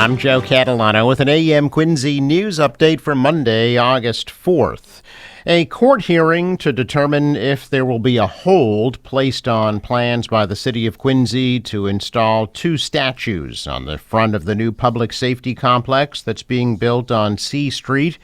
I'm Joe Catalano with an AM Quincy news update for Monday, August 4th. A court hearing to determine if there will be a hold placed on plans by the city of Quincy to install two statues on the front of the new public safety complex that's being built on C Street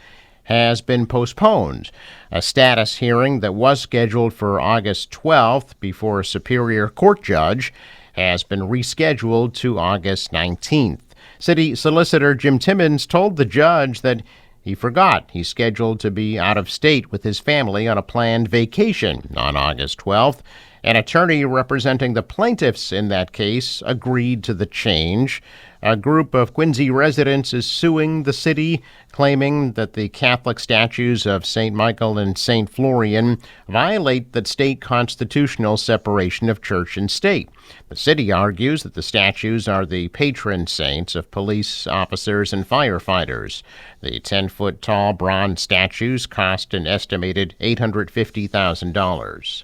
has been postponed. A status hearing that was scheduled for August 12th before a Superior Court judge has been rescheduled to August 19th. City Solicitor Jim Timmons told the judge that he forgot he's scheduled to be out of state with his family on a planned vacation on August 12th. An attorney representing the plaintiffs in that case agreed to the change. A group of Quincy residents is suing the city, claiming that the Catholic statues of St. Michael and St. Florian violate the state constitutional separation of church and state. The city argues that the statues are the patron saints of police officers and firefighters. The 10-foot tall bronze statues cost an estimated $850,000.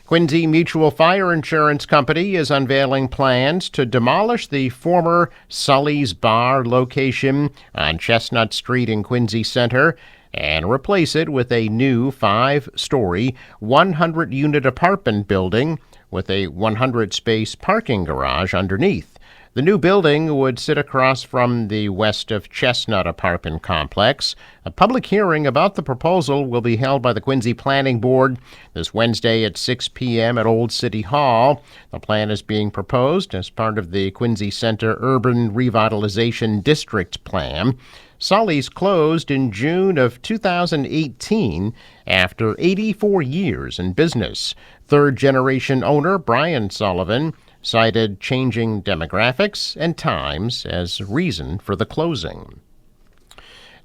Quincy Mutual Fire Insurance Company is unveiling plans to demolish the former Sully's Bar location on Chestnut Street in Quincy Center and replace it with a new 5-story, 100-unit apartment building with a 100-space parking garage underneath. The new building would sit across from the West of Chestnut apartment complex. A public hearing about the proposal will be held by the Quincy Planning Board this Wednesday at 6 p.m. at Old City Hall. The plan is being proposed as part of the Quincy Center Urban Revitalization District Plan. Sully's closed in June of 2018 after 84 years in business. Third-generation owner Brian Sullivan cited changing demographics and times as reason for the closing.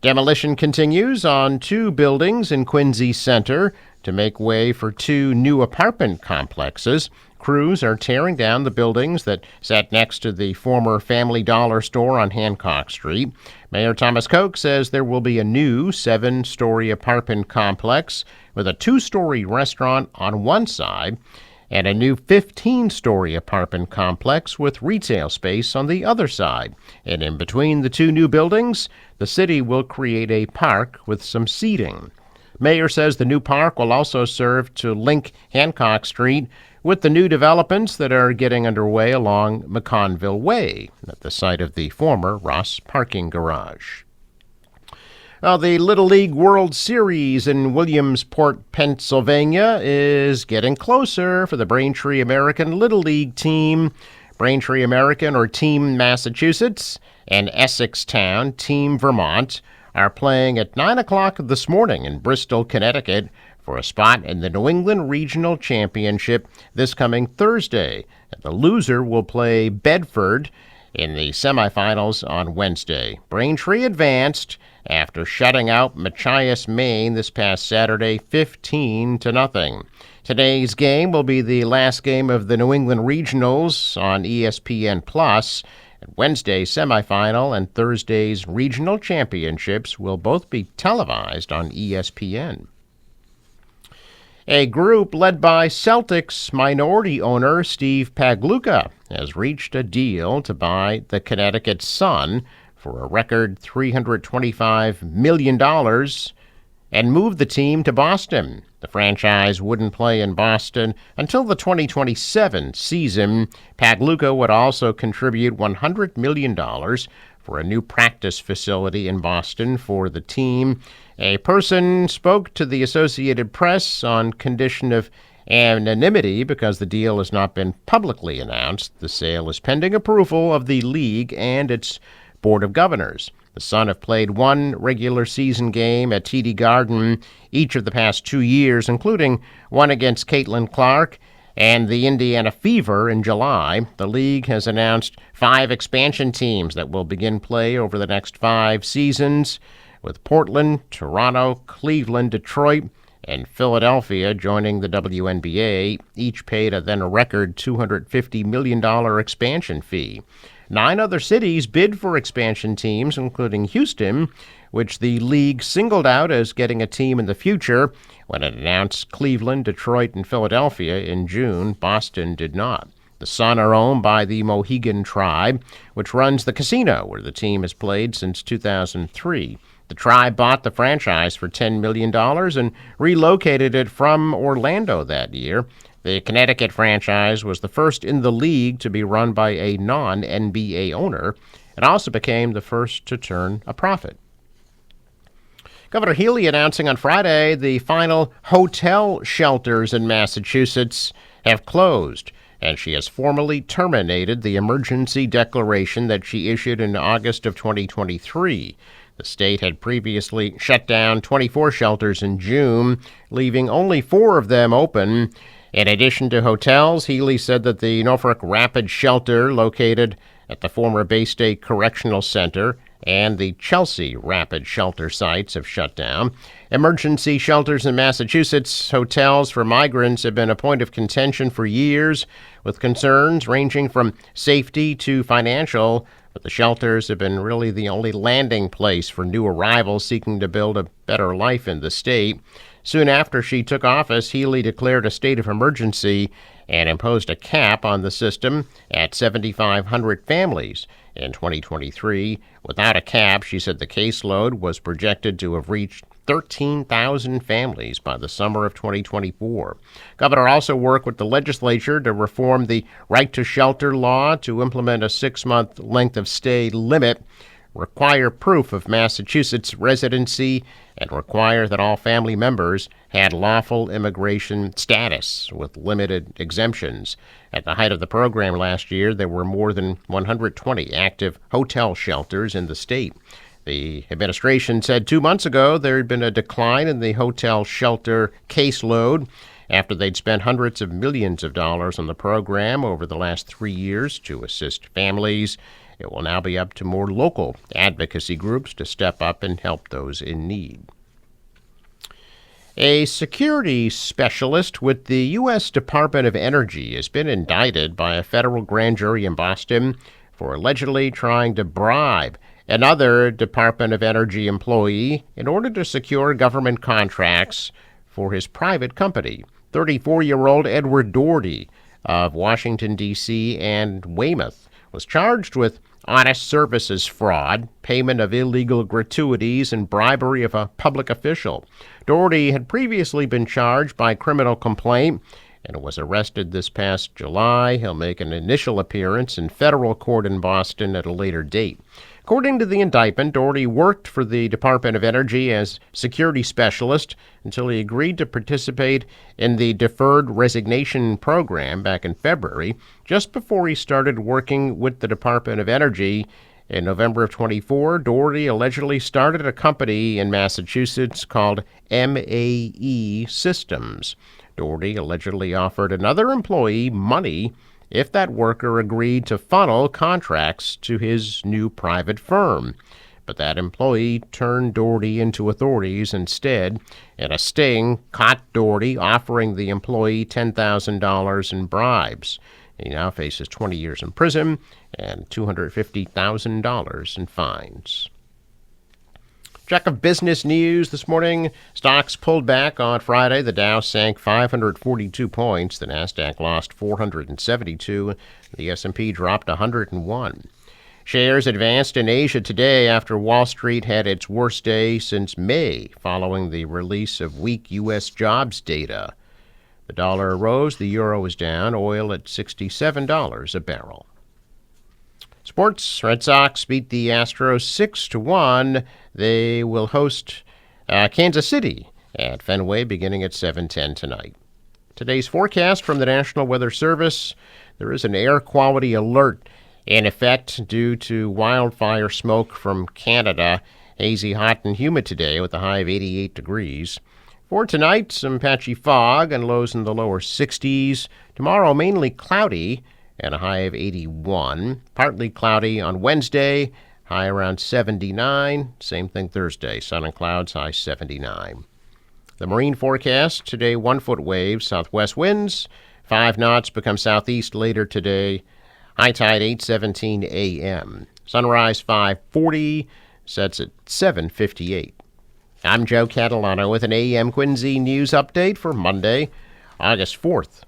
Demolition continues on 2 buildings in Quincy Center to make way for 2 new apartment complexes. Crews are tearing down the buildings that sat next to the former Family Dollar store on Hancock Street. Mayor Thomas Koch says there will be a new 7-story apartment complex with a 2-story restaurant on one side and a new 15-story apartment complex with retail space on the other side. And in between the 2 new buildings, the city will create a park with some seating. Mayor says the new park will also serve to link Hancock Street with the new developments that are getting underway along McConville Way at the site of the former Ross parking garage. The Little League World Series in Williamsport, Pennsylvania is getting closer for the Braintree American Little League team. Braintree American, or Team Massachusetts, and Essex Town, Team Vermont, are playing at 9 o'clock this morning in Bristol, Connecticut for a spot in the New England Regional Championship this coming Thursday. The loser will play Bedford in the semifinals on Wednesday. Braintree advanced after shutting out Machias, Maine this past Saturday 15-0. Today's game will be the last game of the New England Regionals on ESPN+. Wednesday's semifinal and Thursday's regional championships will both be televised on ESPN. A group led by Celtics minority owner Steve Pagluka has reached a deal to buy the Connecticut Sun for a record $325 million and move the team to Boston. The franchise wouldn't play in Boston until the 2027 season. Pagluka would also contribute $100 million for a new practice facility in Boston for the team. A person spoke to the Associated Press on condition of anonymity because the deal has not been publicly announced. The sale is pending approval of the league and its Board of Governors. The Sun have played 1 regular season game at TD Garden each of the past 2 years, including one against Caitlin Clark and the Indiana Fever in July. The league has announced 5 expansion teams that will begin play over the next 5 seasons, with Portland, Toronto, Cleveland, Detroit, and Philadelphia joining the WNBA, each paid a record $250 million expansion fee. 9 other cities bid for expansion teams, including Houston, which the league singled out as getting a team in the future when it announced Cleveland, Detroit, and Philadelphia in June. Boston did not. The Sun are owned by the Mohegan Tribe, which runs the casino where the team has played since 2003. The Tribe bought the franchise for $10 million and relocated it from Orlando that year. The Connecticut franchise was the first in the league to be run by a non-NBA owner. It also became the first to turn a profit. Governor Healey announcing on Friday the final hotel shelters in Massachusetts have closed, and she has formally terminated the emergency declaration that she issued in August of 2023. The state had previously shut down 24 shelters in June, leaving only 4 of them open. In addition to hotels, Healey said that the Norfolk Rapid Shelter, located at the former Bay State Correctional Center, and the Chelsea Rapid Shelter sites have shut down. Emergency shelters in Massachusetts, hotels for migrants, have been a point of contention for years, with concerns ranging from safety to financial. But the shelters have been really the only landing place for new arrivals seeking to build a better life in the state. Soon after she took office, Healey declared a state of emergency and imposed a cap on the system at 7,500 families. In 2023, without a cap, she said the caseload was projected to have reached 13,000 families by the summer of 2024. Governor also worked with the legislature to reform the right to shelter law to implement a 6-month length of stay limit, require proof of Massachusetts residency, and require that all family members had lawful immigration status with limited exemptions. At the height of the program last year, there were more than 120 active hotel shelters in the state. The administration said 2 months ago there had been a decline in the hotel shelter caseload after they'd spent hundreds of millions of dollars on the program over the last 3 years to assist families. It will now be up to more local advocacy groups to step up and help those in need. A security specialist with the U.S. Department of Energy has been indicted by a federal grand jury in Boston for allegedly trying to bribe another Department of Energy employee in order to secure government contracts for his private company. 34-year-old Edward Doherty of Washington, D.C. and Weymouth was charged with honest services fraud, payment of illegal gratuities, and bribery of a public official. Doherty had previously been charged by criminal complaint and was arrested this past July. He'll make an initial appearance in federal court in Boston at a later date. According to the indictment, Doherty worked for the Department of Energy as security specialist until he agreed to participate in the deferred resignation program back in February, just before he started working with the Department of Energy. In November of 24, Doherty allegedly started a company in Massachusetts called MAE Systems. Doherty allegedly offered another employee money if that worker agreed to funnel contracts to his new private firm. But that employee turned Doherty into authorities instead, and a sting caught Doherty offering the employee $10,000 in bribes. He now faces 20 years in prison and $250,000 in fines. Check of business news this morning. Stocks pulled back on Friday. The Dow sank 542 points. The Nasdaq lost 472. The S&P dropped 101. Shares advanced in Asia today after Wall Street had its worst day since May, following the release of weak U.S. jobs data. The dollar rose. The euro is down. Oil at $67 a barrel. Sports, Red Sox beat the Astros 6-1. They will host Kansas City at Fenway beginning at 7:10 tonight. Today's forecast from the National Weather Service. There is an air quality alert in effect due to wildfire smoke from Canada. Hazy, hot, and humid today with a high of 88 degrees. For tonight, some patchy fog and lows in the lower 60s. Tomorrow, mainly cloudy and a high of 81. Partly cloudy on Wednesday, high around 79. Same thing Thursday, sun and clouds, high 79. The marine forecast today, 1-foot waves, southwest winds, 5 knots, become southeast later today. High tide 8:17 a.m. Sunrise 5:40, sets at 7:58. I'm Joe Catalano with an AM Quincy news update for Monday, August 4th.